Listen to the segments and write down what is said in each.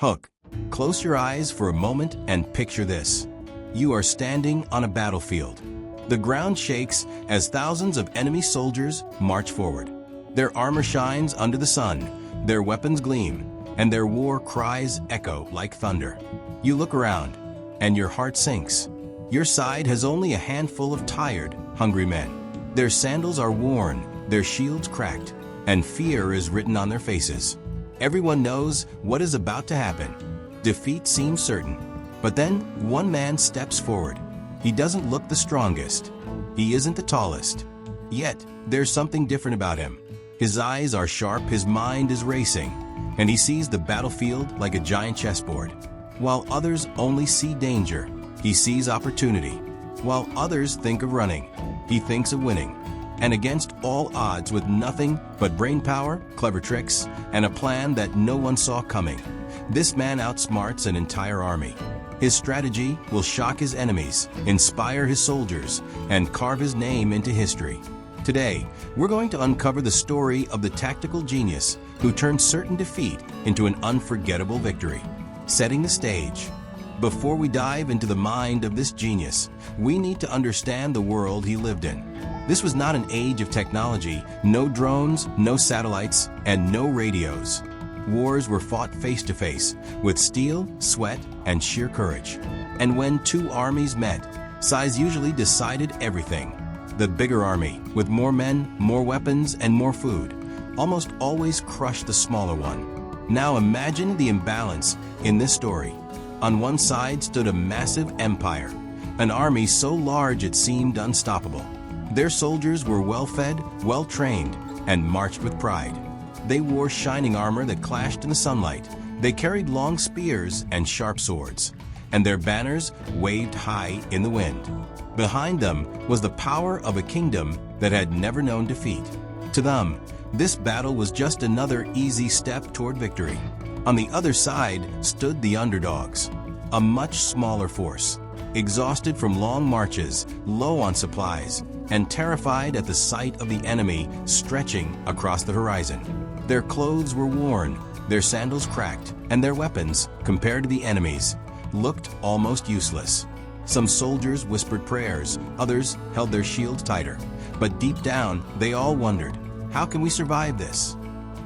Hook, close your eyes for a moment and picture this. You are standing on a battlefield. The ground shakes as thousands of enemy soldiers march forward. Their armor shines under the sun, their weapons gleam, and their war cries echo like thunder. You look around, and your heart sinks. Your side has only a handful of tired, hungry men. Their sandals are worn, their shields cracked, and fear is written on their faces. Everyone knows what is about to happen. Defeat seems certain. But then one man steps forward. He doesn't look the strongest. He isn't the tallest. Yet, there's something different about him. His eyes are sharp, his mind is racing, and he sees the battlefield like a giant chessboard. While others only see danger, he sees opportunity. While others think of running, he thinks of winning. And against all odds, with nothing but brain power, clever tricks, and a plan that no one saw coming, this man outsmarts an entire army. His strategy will shock his enemies, inspire his soldiers, and carve his name into history. Today, we're going to uncover the story of the tactical genius who turned certain defeat into an unforgettable victory. Setting the stage. Before we dive into the mind of this genius, we need to understand the world he lived in. This was not an age of technology, no drones, no satellites, and no radios. Wars were fought face to face, with steel, sweat, and sheer courage. And when two armies met, size usually decided everything. The bigger army, with more men, more weapons, and more food, almost always crushed the smaller one. Now imagine the imbalance in this story. On one side stood a massive empire, an army so large it seemed unstoppable. Their soldiers were well-fed, well-trained, and marched with pride. They wore shining armor that clashed in the sunlight. They carried long spears and sharp swords, and their banners waved high in the wind. Behind them was the power of a kingdom that had never known defeat. To them, this battle was just another easy step toward victory. On the other side stood the underdogs, a much smaller force, exhausted from long marches, low on supplies, and terrified at the sight of the enemy stretching across the horizon. Their clothes were worn, their sandals cracked, and their weapons, compared to the enemy's, looked almost useless. Some soldiers whispered prayers, others held their shields tighter. But deep down, they all wondered, how can we survive this?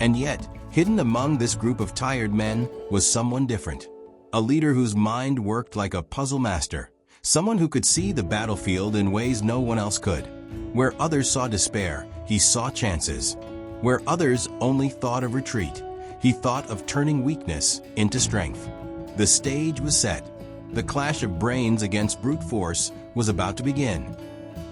And yet, hidden among this group of tired men was someone different. A leader whose mind worked like a puzzle master. Someone who could see the battlefield in ways no one else could. Where others saw despair, he saw chances. Where others only thought of retreat, he thought of turning weakness into strength. The stage was set. The clash of brains against brute force was about to begin.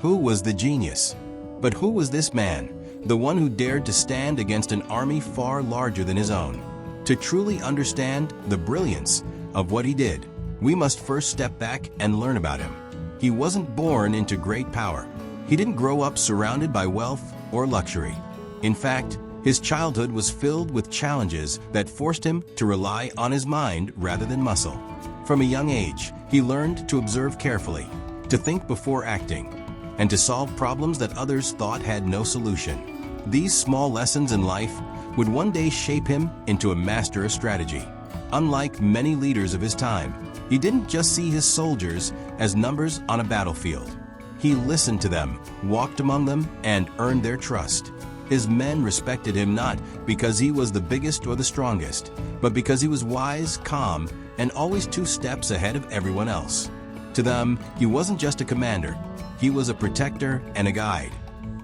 Who was the genius? But who was this man, the one who dared to stand against an army far larger than his own? To truly understand the brilliance of what he did, we must first step back and learn about him. He wasn't born into great power. He didn't grow up surrounded by wealth or luxury. In fact, his childhood was filled with challenges that forced him to rely on his mind rather than muscle. From a young age, he learned to observe carefully, to think before acting, and to solve problems that others thought had no solution. These small lessons in life would one day shape him into a master of strategy. Unlike many leaders of his time, he didn't just see his soldiers as numbers on a battlefield. He listened to them, walked among them, and earned their trust. His men respected him not because he was the biggest or the strongest, but because he was wise, calm, and always 2 steps ahead of everyone else. To them, he wasn't just a commander. He was a protector and a guide.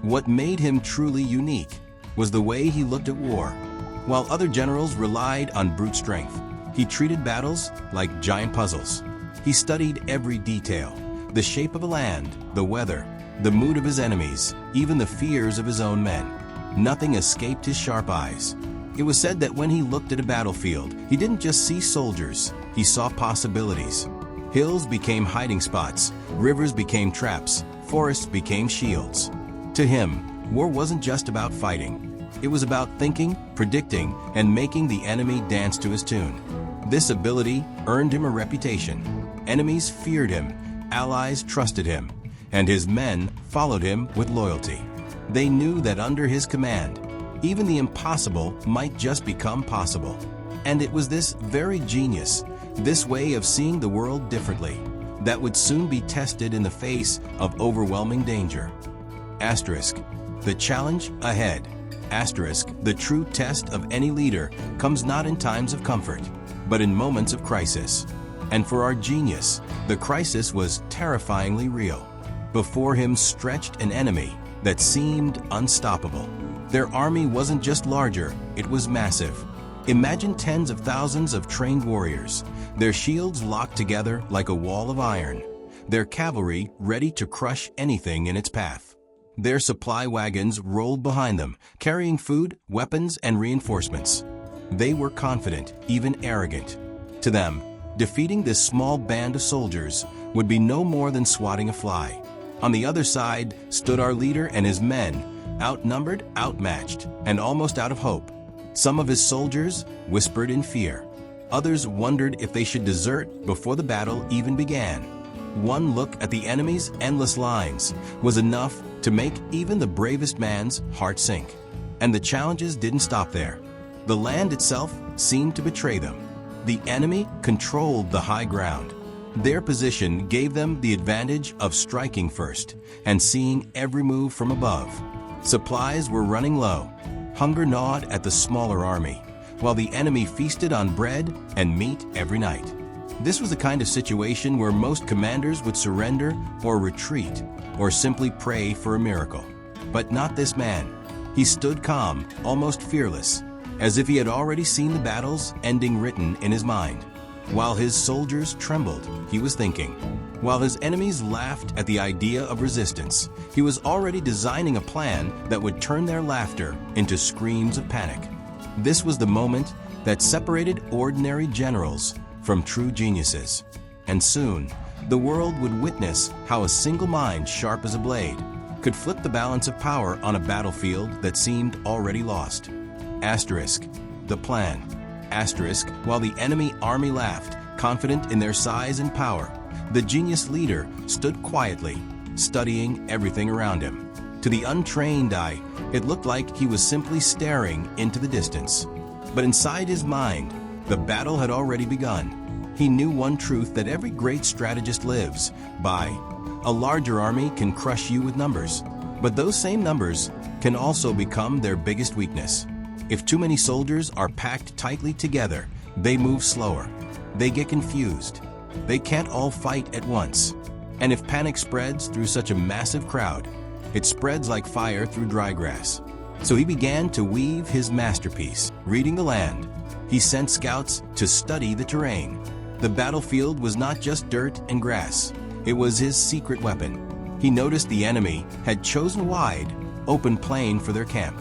What made him truly unique was the way he looked at war. While other generals relied on brute strength, he treated battles like giant puzzles. He studied every detail, the shape of a land, the weather, the mood of his enemies, even the fears of his own men. Nothing escaped his sharp eyes. It was said that when he looked at a battlefield, he didn't just see soldiers, he saw possibilities. Hills became hiding spots, rivers became traps, forests became shields. To him, war wasn't just about fighting. It was about thinking, predicting, and making the enemy dance to his tune. This ability earned him a reputation. Enemies feared him, allies trusted him, and his men followed him with loyalty. They knew that under his command, even the impossible might just become possible. And it was this very genius, this way of seeing the world differently, that would soon be tested in the face of overwhelming danger. Asterisk. The challenge ahead. Asterisk. The true test of any leader comes not in times of comfort, but in moments of crisis. And for our genius, the crisis was terrifyingly real. Before him stretched an enemy that seemed unstoppable. Their army wasn't just larger, it was massive. Imagine tens of thousands of trained warriors, their shields locked together like a wall of iron, their cavalry ready to crush anything in its path. Their supply wagons rolled behind them, carrying food, weapons, and reinforcements. They were confident, even arrogant. To them, defeating this small band of soldiers would be no more than swatting a fly. On the other side stood our leader and his men, outnumbered, outmatched, and almost out of hope. Some of his soldiers whispered in fear. Others wondered if they should desert before the battle even began. One look at the enemy's endless lines was enough to make even the bravest man's heart sink. And the challenges didn't stop there. The land itself seemed to betray them. The enemy controlled the high ground. Their position gave them the advantage of striking first and seeing every move from above. Supplies were running low. Hunger gnawed at the smaller army, while the enemy feasted on bread and meat every night. This was the kind of situation where most commanders would surrender or retreat or simply pray for a miracle. But not this man. He stood calm, almost fearless, as if he had already seen the battle's ending written in his mind. While his soldiers trembled, he was thinking. While his enemies laughed at the idea of resistance, he was already designing a plan that would turn their laughter into screams of panic. This was the moment that separated ordinary generals from true geniuses. And soon, the world would witness how a single mind sharp as a blade could flip the balance of power on a battlefield that seemed already lost. Asterisk. The plan. Asterisk. While the enemy army laughed, confident in their size and power, the genius leader stood quietly, studying everything around him. To the untrained eye, it looked like he was simply staring into the distance. But inside his mind, the battle had already begun. He knew one truth that every great strategist lives by. A larger army can crush you with numbers, but those same numbers can also become their biggest weakness. If too many soldiers are packed tightly together, they move slower. They get confused. They can't all fight at once. And if panic spreads through such a massive crowd, it spreads like fire through dry grass. So he began to weave his masterpiece, reading the land. He sent scouts to study the terrain. The battlefield was not just dirt and grass. It was his secret weapon. He noticed the enemy had chosen wide, open plain for their camp,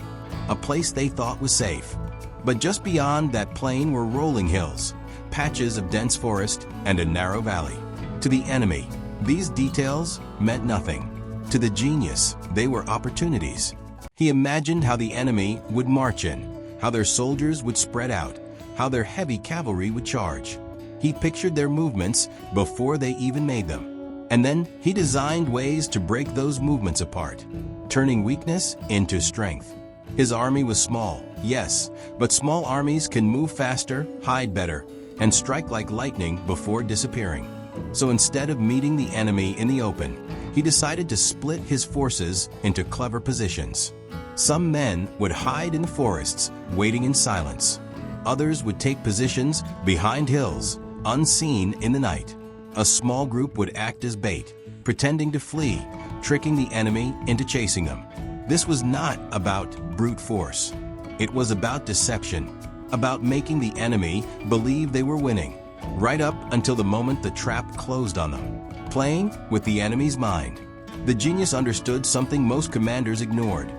a place they thought was safe. But just beyond that plain were rolling hills, patches of dense forest, and a narrow valley. To the enemy, these details meant nothing. To the genius, they were opportunities. He imagined how the enemy would march in, how their soldiers would spread out, how their heavy cavalry would charge. He pictured their movements before they even made them. And then he designed ways to break those movements apart, turning weakness into strength. His army was small, yes, but small armies can move faster, hide better, and strike like lightning before disappearing. So instead of meeting the enemy in the open, he decided to split his forces into clever positions. Some men would hide in the forests, waiting in silence. Others would take positions behind hills, unseen in the night. A small group would act as bait, pretending to flee, tricking the enemy into chasing them. This was not about brute force. It was about deception, about making the enemy believe they were winning, right up until the moment the trap closed on them. Playing with the enemy's mind. The genius understood something most commanders ignored.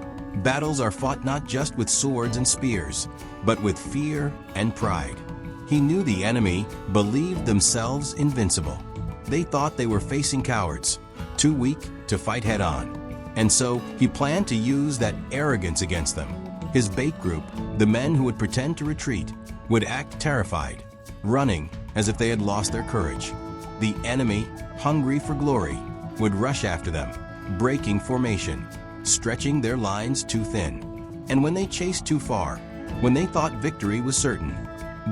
Battles are fought not just with swords and spears, but with fear and pride. He knew the enemy believed themselves invincible. They thought they were facing cowards, too weak to fight head-on. And so he planned to use that arrogance against them. His bait group, the men who would pretend to retreat, would act terrified, running as if they had lost their courage. The enemy, hungry for glory, would rush after them, breaking formation, stretching their lines too thin. And when they chased too far, when they thought victory was certain,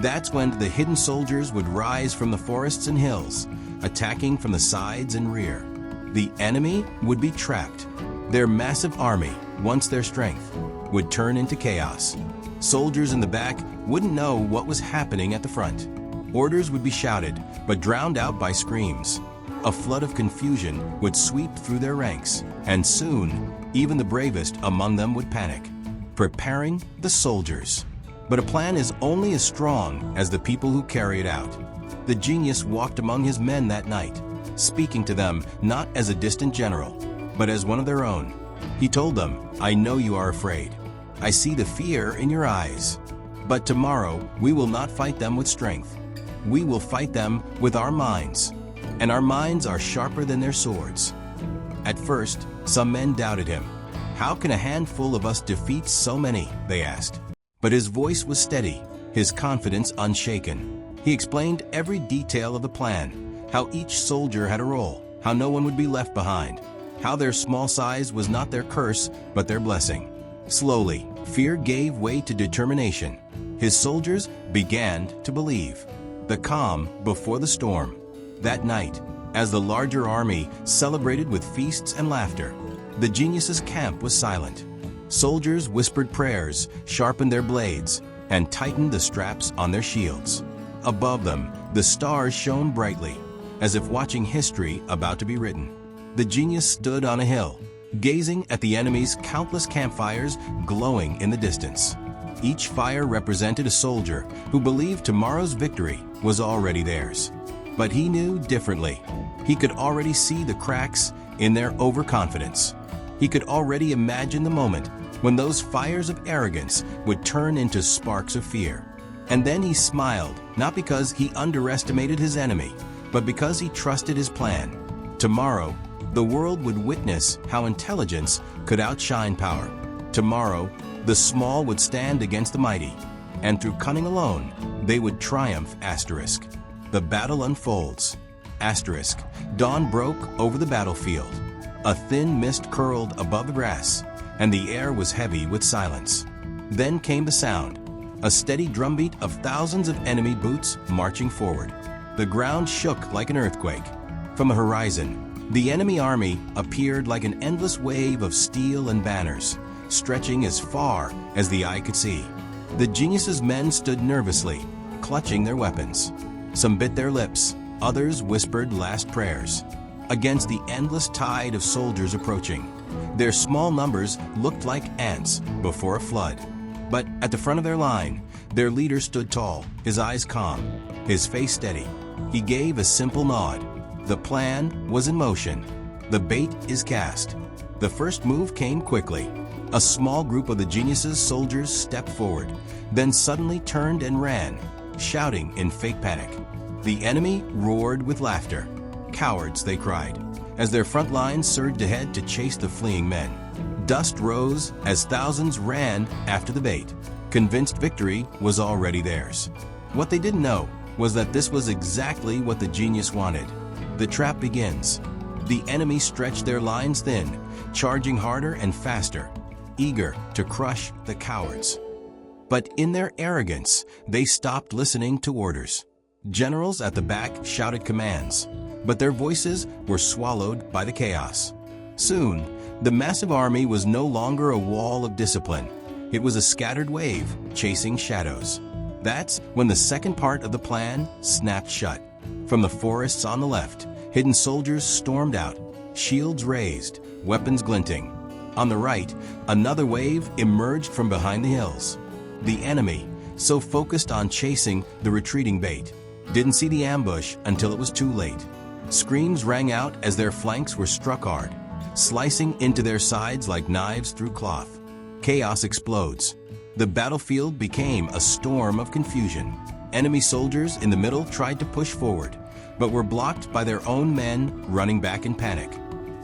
That's when the hidden soldiers would rise from the forests and hills, attacking from the sides and rear. The enemy would be trapped. Their massive army, once their strength, would turn into chaos. Soldiers in the back wouldn't know what was happening at the front. Orders would be shouted, but drowned out by screams. A flood of confusion would sweep through their ranks, and soon, even the bravest among them would panic. Preparing the soldiers. But a plan is only as strong as the people who carry it out. The genius walked among his men that night, speaking to them not as a distant general, but as one of their own. He told them, "I know you are afraid. I see the fear in your eyes. But tomorrow we will not fight them with strength. We will fight them with our minds, and our minds are sharper than their swords." At first, some men doubted him. "How can a handful of us defeat so many?" they asked. But his voice was steady, his confidence unshaken. He explained every detail of the plan, how each soldier had a role, how no one would be left behind, how their small size was not their curse, but their blessing. Slowly, fear gave way to determination. His soldiers began to believe. The calm before the storm. That night, as the larger army celebrated with feasts and laughter, the genius's camp was silent. Soldiers whispered prayers, sharpened their blades, and tightened the straps on their shields. Above them, the stars shone brightly, as if watching history about to be written. The genius stood on a hill, gazing at the enemy's countless campfires glowing in the distance. Each fire represented a soldier who believed tomorrow's victory was already theirs. But he knew differently. He could already see the cracks in their overconfidence. He could already imagine the moment when those fires of arrogance would turn into sparks of fear. And then he smiled, not because he underestimated his enemy, but because he trusted his plan. Tomorrow, the world would witness how intelligence could outshine power. Tomorrow, the small would stand against the mighty, and through cunning alone, they would triumph. Asterisk. The battle unfolds. Asterisk. Dawn broke over the battlefield. A thin mist curled above the grass, and the air was heavy with silence. Then came the sound, a steady drumbeat of thousands of enemy boots marching forward. The ground shook like an earthquake. From the horizon, the enemy army appeared like an endless wave of steel and banners, stretching as far as the eye could see. The genius's men stood nervously, clutching their weapons. Some bit their lips, others whispered last prayers. Against the endless tide of soldiers approaching, their small numbers looked like ants before a flood. But at the front of their line, their leader stood tall, his eyes calm, his face steady. He gave a simple nod. The plan was in motion. The bait is cast. The first move came quickly. A small group of the genius's soldiers stepped forward, then suddenly turned and ran, shouting in fake panic. The enemy roared with laughter. "Cowards," they cried, as their front lines surged ahead to chase the fleeing men. Dust rose as thousands ran after the bait, convinced victory was already theirs. What they didn't know was that this was exactly what the genius wanted. The trap begins. The enemy stretched their lines thin, charging harder and faster, eager to crush the cowards. But in their arrogance, they stopped listening to orders. Generals at the back shouted commands, but their voices were swallowed by the chaos. Soon, the massive army was no longer a wall of discipline. It was a scattered wave, chasing shadows. That's when the second part of the plan snapped shut. From the forests on the left, hidden soldiers stormed out, shields raised, weapons glinting. On the right, another wave emerged from behind the hills. The enemy, so focused on chasing the retreating bait, didn't see the ambush until it was too late. Screams rang out as their flanks were struck hard, slicing into their sides like knives through cloth. Chaos explodes. The battlefield became a storm of confusion. Enemy soldiers in the middle tried to push forward, but were blocked by their own men running back in panic.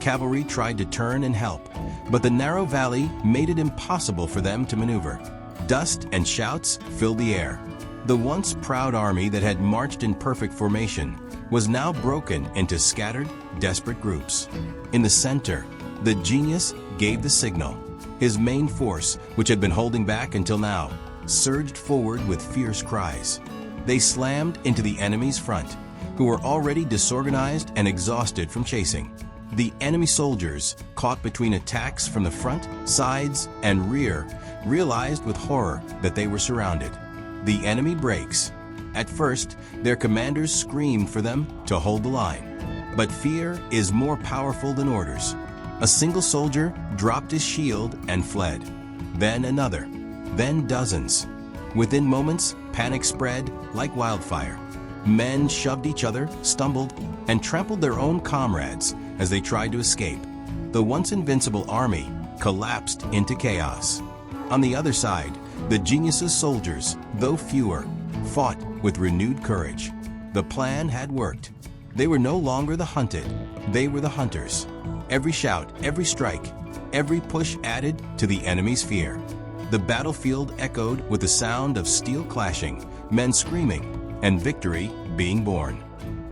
Cavalry tried to turn and help, but the narrow valley made it impossible for them to maneuver. Dust and shouts filled the air. The once proud army that had marched in perfect formation was now broken into scattered, desperate groups. In the center, the genius gave the signal. His main force, which had been holding back until now, surged forward with fierce cries. They slammed into the enemy's front, who were already disorganized and exhausted from chasing. The enemy soldiers, caught between attacks from the front, sides, and rear, realized with horror that they were surrounded. The enemy breaks. At first, their commanders screamed for them to hold the line. But fear is more powerful than orders. A single soldier dropped his shield and fled. Then another. Then dozens. Within moments, panic spread like wildfire. Men shoved each other, stumbled, and trampled their own comrades as they tried to escape. The once invincible army collapsed into chaos. On the other side, the genius's soldiers, though fewer, fought with renewed courage. The plan had worked. They were no longer the hunted, they were the hunters. Every shout, every strike, every push added to the enemy's fear. The battlefield echoed with the sound of steel clashing, men screaming, and victory being born.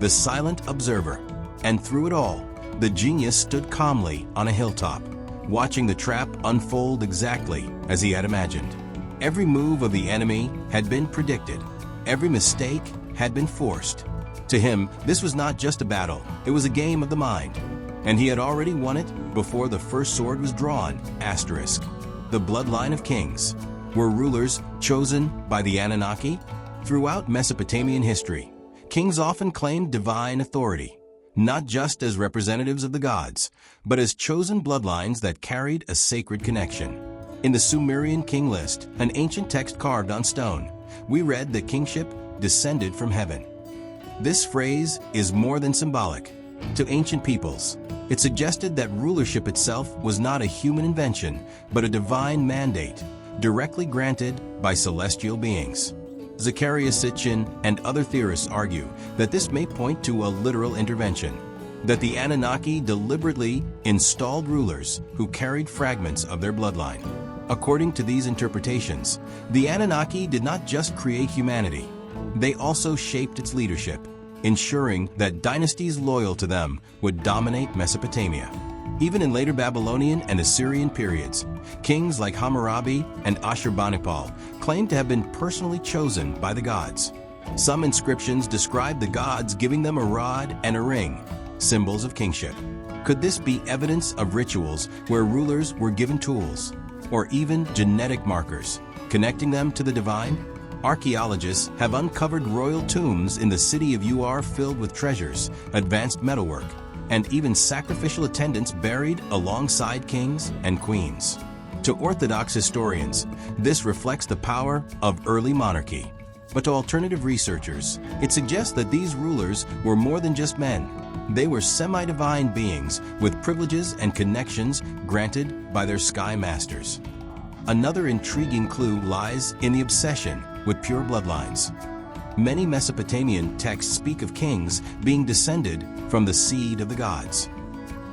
The silent observer. And through it all, the genius stood calmly on a hilltop, watching the trap unfold exactly as he had imagined. Every move of the enemy had been predicted. Every mistake had been forced. To him, this was not just a battle, it was a game of the mind. And he had already won it before the first sword was drawn. Asterisk. The bloodline of kings. Were rulers chosen by the Anunnaki? Throughout Mesopotamian history, kings often claimed divine authority, not just as representatives of the gods, but as chosen bloodlines that carried a sacred connection. In the Sumerian king list, an ancient text carved on stone, we read that kingship descended from heaven. This phrase is more than symbolic. To ancient peoples, it suggested that rulership itself was not a human invention, but a divine mandate, directly granted by celestial beings. Zacharias Sitchin and other theorists argue that this may point to a literal intervention, that the Anunnaki deliberately installed rulers who carried fragments of their bloodline. According to these interpretations, the Anunnaki did not just create humanity, they also shaped its leadership, ensuring that dynasties loyal to them would dominate Mesopotamia. Even in later Babylonian and Assyrian periods, kings like Hammurabi and Ashurbanipal claimed to have been personally chosen by the gods. Some inscriptions describe the gods giving them a rod and a ring, symbols of kingship. Could this be evidence of rituals where rulers were given tools, or even genetic markers, connecting them to the divine? Archaeologists have uncovered royal tombs in the city of Ur filled with treasures, advanced metalwork, and even sacrificial attendants buried alongside kings and queens. To Orthodox historians, this reflects the power of early monarchy. But to alternative researchers, it suggests that these rulers were more than just men. They were semi-divine beings with privileges and connections granted by their sky masters. Another intriguing clue lies in the obsession with pure bloodlines. Many Mesopotamian texts speak of kings being descended from the seed of the gods.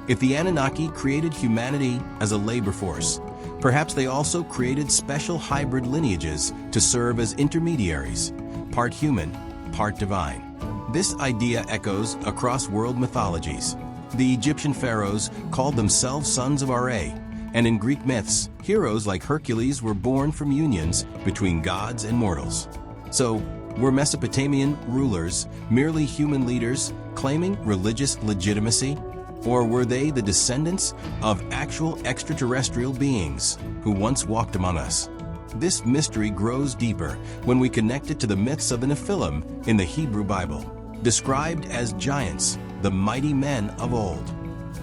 If the Anunnaki created humanity as a labor force, perhaps they also created special hybrid lineages to serve as intermediaries, part human, part divine. This idea echoes across world mythologies. The Egyptian pharaohs called themselves sons of Ra, and in Greek myths, heroes like Hercules were born from unions between gods and mortals. So, were Mesopotamian rulers merely human leaders claiming religious legitimacy? Or were they the descendants of actual extraterrestrial beings who once walked among us? This mystery grows deeper when we connect it to the myths of the Nephilim in the Hebrew Bible, described as giants, the mighty men of old.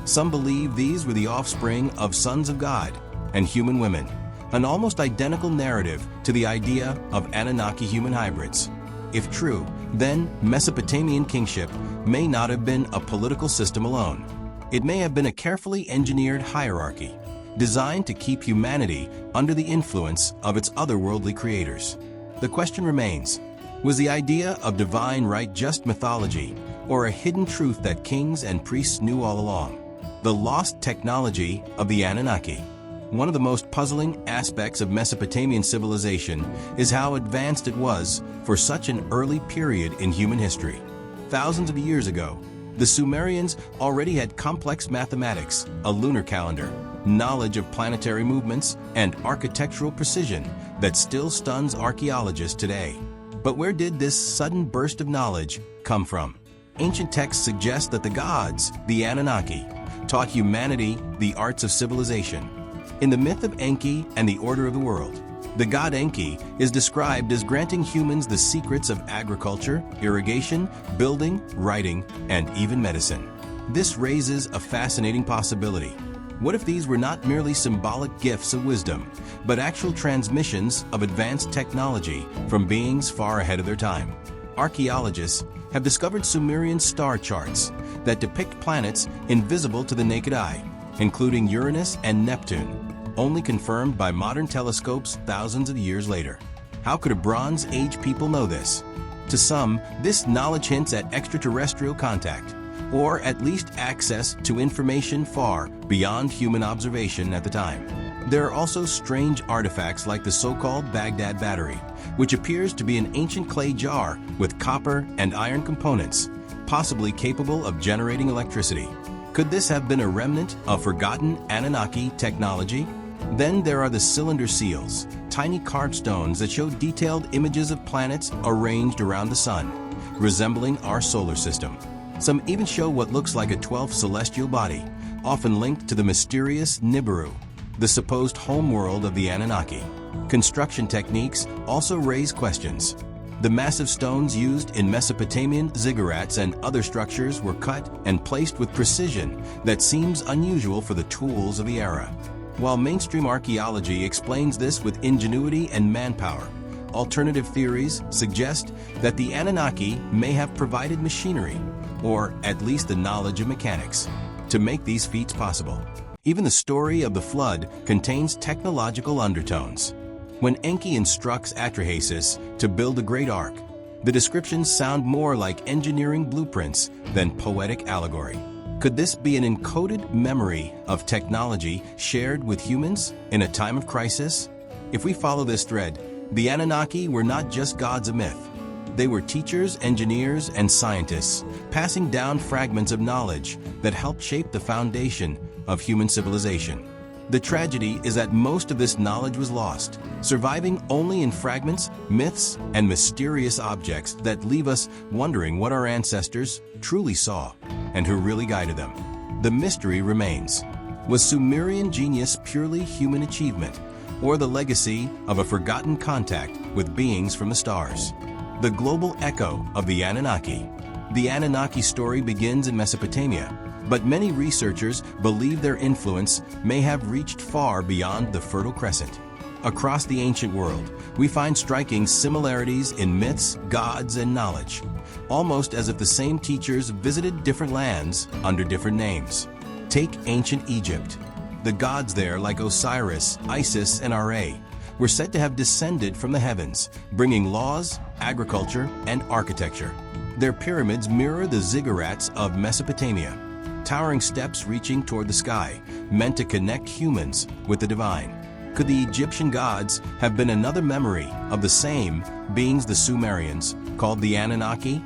Some believe these were the offspring of sons of God and human women, an almost identical narrative to the idea of Anunnaki human hybrids. If true, then Mesopotamian kingship may not have been a political system alone. It may have been a carefully engineered hierarchy, designed to keep humanity under the influence of its otherworldly creators. The question remains, was the idea of divine right just mythology, or a hidden truth that kings and priests knew all along? The lost technology of the Anunnaki. One of the most puzzling aspects of Mesopotamian civilization is how advanced it was for such an early period in human history. Thousands of years ago, the Sumerians already had complex mathematics, a lunar calendar, knowledge of planetary movements, and architectural precision that still stuns archaeologists today. But where did this sudden burst of knowledge come from? Ancient texts suggest that the gods, the Anunnaki, taught humanity the arts of civilization. In the myth of Enki and the Order of the World, the god Enki is described as granting humans the secrets of agriculture, irrigation, building, writing, and even medicine. This raises a fascinating possibility. What if these were not merely symbolic gifts of wisdom, but actual transmissions of advanced technology from beings far ahead of their time? Archaeologists have discovered Sumerian star charts that depict planets invisible to the naked eye, including Uranus and Neptune, only confirmed by modern telescopes thousands of years later. How could a Bronze Age people know this? To some, this knowledge hints at extraterrestrial contact, or at least access to information far beyond human observation at the time. There are also strange artifacts like the so-called Baghdad Battery, which appears to be an ancient clay jar with copper and iron components, possibly capable of generating electricity. Could this have been a remnant of forgotten Anunnaki technology? Then there are the cylinder seals, tiny carved stones that show detailed images of planets arranged around the sun, resembling our solar system. Some even show what looks like a 12th celestial body, often linked to the mysterious Nibiru, the supposed homeworld of the Anunnaki. Construction techniques also raise questions. The massive stones used in Mesopotamian ziggurats and other structures were cut and placed with precision that seems unusual for the tools of the era. While mainstream archaeology explains this with ingenuity and manpower, alternative theories suggest that the Anunnaki may have provided machinery, or at least the knowledge of mechanics, to make these feats possible. Even the story of the flood contains technological undertones. When Enki instructs Atrahasis to build a great ark, the descriptions sound more like engineering blueprints than poetic allegory. Could this be an encoded memory of technology shared with humans in a time of crisis? If we follow this thread, the Anunnaki were not just gods of myth. They were teachers, engineers, and scientists, passing down fragments of knowledge that helped shape the foundation of human civilization. The tragedy is that most of this knowledge was lost, surviving only in fragments, myths, and mysterious objects that leave us wondering what our ancestors truly saw and who really guided them. The mystery remains. Was Sumerian genius purely human achievement, or the legacy of a forgotten contact with beings from the stars? The global echo of the Anunnaki. The Anunnaki story begins in Mesopotamia, but many researchers believe their influence may have reached far beyond the Fertile Crescent. Across the ancient world, we find striking similarities in myths, gods, and knowledge, almost as if the same teachers visited different lands under different names. Take ancient Egypt. The gods there, like Osiris, Isis, and Ra, were said to have descended from the heavens, bringing laws, agriculture, and architecture. Their pyramids mirror the ziggurats of Mesopotamia, towering steps reaching toward the sky, meant to connect humans with the divine. Could the Egyptian gods have been another memory of the same beings the Sumerians called the Anunnaki?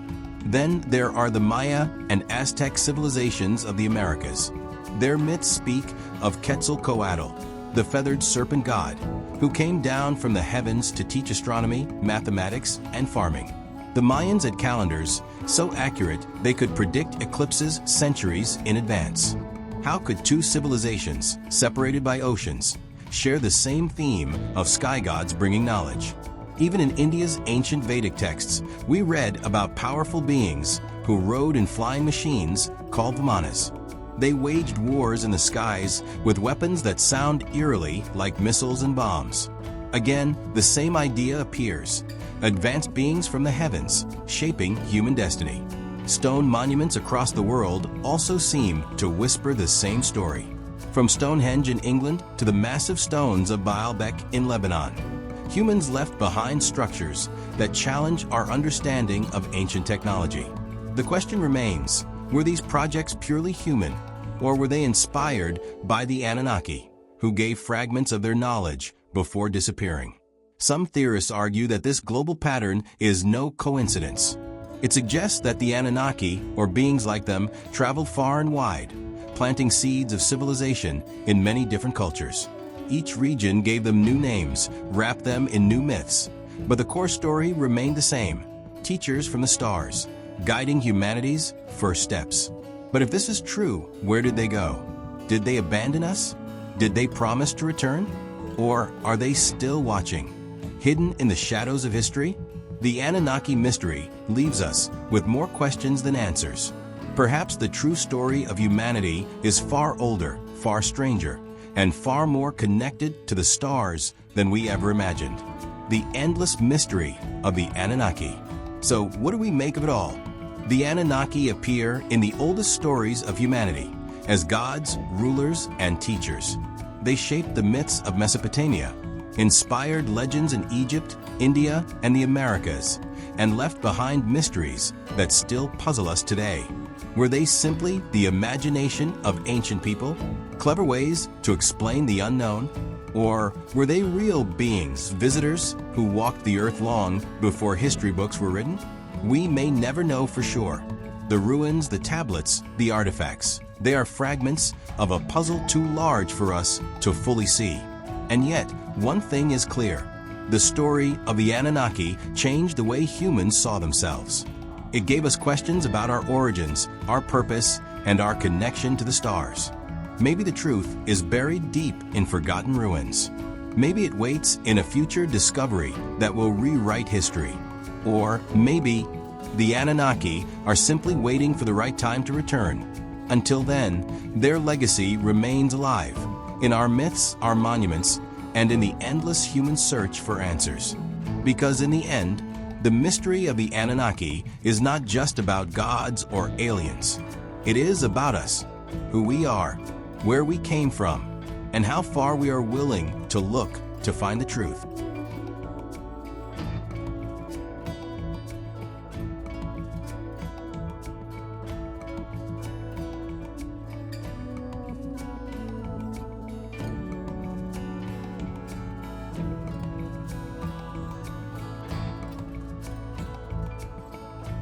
Then there are the Maya and Aztec civilizations of the Americas. Their myths speak of Quetzalcoatl, the feathered serpent god, who came down from the heavens to teach astronomy, mathematics, and farming. The Mayans had calendars so accurate they could predict eclipses centuries in advance. How could two civilizations, separated by oceans, share the same theme of sky gods bringing knowledge? Even in India's ancient Vedic texts, we read about powerful beings who rode in flying machines called Vimanas. They waged wars in the skies with weapons that sound eerily like missiles and bombs. Again, the same idea appears. Advanced beings from the heavens, shaping human destiny. Stone monuments across the world also seem to whisper the same story. From Stonehenge in England to the massive stones of Baalbek in Lebanon, humans left behind structures that challenge our understanding of ancient technology. The question remains, were these projects purely human, or were they inspired by the Anunnaki, who gave fragments of their knowledge before disappearing? Some theorists argue that this global pattern is no coincidence. It suggests that the Anunnaki, or beings like them, traveled far and wide, planting seeds of civilization in many different cultures. Each region gave them new names, wrapped them in new myths, But the core story remained the same: teachers from the stars, guiding humanity's first steps. But if this is true, where did they go? Did they abandon us? Did they promise to return? Or are they still watching? Hidden in the shadows of history? The Anunnaki mystery leaves us with more questions than answers. Perhaps the true story of humanity is far older, far stranger, and far more connected to the stars than we ever imagined. The endless mystery of the Anunnaki. So what do we make of it all? The Anunnaki appear in the oldest stories of humanity as gods, rulers, and teachers. They shaped the myths of Mesopotamia, inspired legends in Egypt, India, and the Americas, and left behind mysteries that still puzzle us today. Were they simply the imagination of ancient people, clever ways to explain the unknown? Or were they real beings, visitors who walked the earth long before history books were written? We may never know for sure. The ruins, the tablets, the artifacts, they are fragments of a puzzle too large for us to fully see. And yet, one thing is clear. The story of the Anunnaki changed the way humans saw themselves. It gave us questions about our origins, our purpose, and our connection to the stars. Maybe the truth is buried deep in forgotten ruins. Maybe it waits in a future discovery that will rewrite history. Or maybe the Anunnaki are simply waiting for the right time to return. Until then, their legacy remains alive in our myths, our monuments, and in the endless human search for answers. Because in the end, the mystery of the Anunnaki is not just about gods or aliens. It is about us, who we are, where we came from, and how far we are willing to look to find the truth.